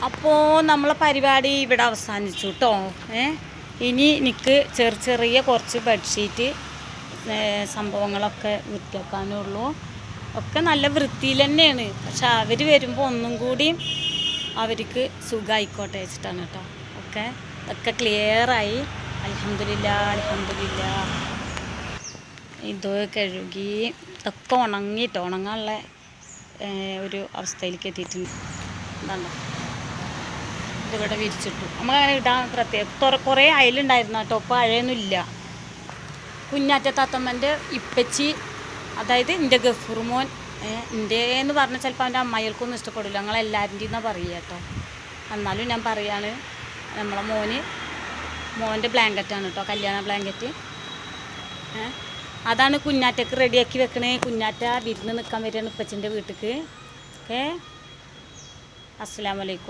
അപ്പോൾ നമ്മളെ പരിപാടി ഇവിടെ അവസാനിച്ചു കേട്ടോ. ഇനി എനിക്ക് ചെറിയ കുറച്ച് ബെഡ്ഷീറ്റ് സംഭവങ്ങളൊക്കെ വൃത്തിയാക്കാനുള്ളൂ. ഒക്കെ നല്ല വൃത്തിയിൽ തന്നെയാണ്. പക്ഷെ അവർ വരുമ്പോൾ ഒന്നും കൂടി അവർക്ക് സുഖമായിക്കോട്ടെ വെച്ചിട്ടാണ് കേട്ടോ. ഒക്കെ ക്ലിയറായി. അൽഹംദുലില്ലാ. ഇത് കഴുകി ഇതൊക്കെ ഉണങ്ങിയിട്ട് ഉണങ്ങാനുള്ള ഒരു അവസ്ഥയിലേക്ക് എത്തിയിട്ടുണ്ട്. എന്താണ്ടോ ഇതിവിടെ വിരിച്ചിട്ടു. നമുക്കങ്ങനെ ഇടാൻ കുറേ അയലുണ്ടായിരുന്നു കേട്ടോ. ഇപ്പോൾ അഴയൊന്നുമില്ല. കുഞ്ഞാറ്റത്താത്തമ്മൻ്റെ ഇപ്പച്ചി, അതായത് എൻ്റെ ഗഫൂർമോൻ, എൻ്റെ എന്ന് പറഞ്ഞാൽ ചിലപ്പോൾ അവൻ്റെ അമ്മായികൾക്കൊന്നും ഇഷ്ടപ്പെടില്ല. ഞങ്ങളെല്ലാവരുടെയും എന്നാണ് പറയുക കേട്ടോ. എന്നാലും ഞാൻ പറയാണ്, നമ്മളെ മോൻ്റെ ബ്ലാങ്കറ്റാണ് കേട്ടോ, കല്യാണ ബ്ലാങ്കറ്റ്. അതാണ് കുഞ്ഞാറ്റക്ക് റെഡിയാക്കി വെക്കണേ. കുഞ്ഞാറ്റ വിരുന്ന് നിൽക്കാൻ വരികയാണ് ഇപ്പച്ചിൻ്റെ വീട്ടിലേക്ക്. ഓക്കെ, അസ്സലാമു അലൈക്കും.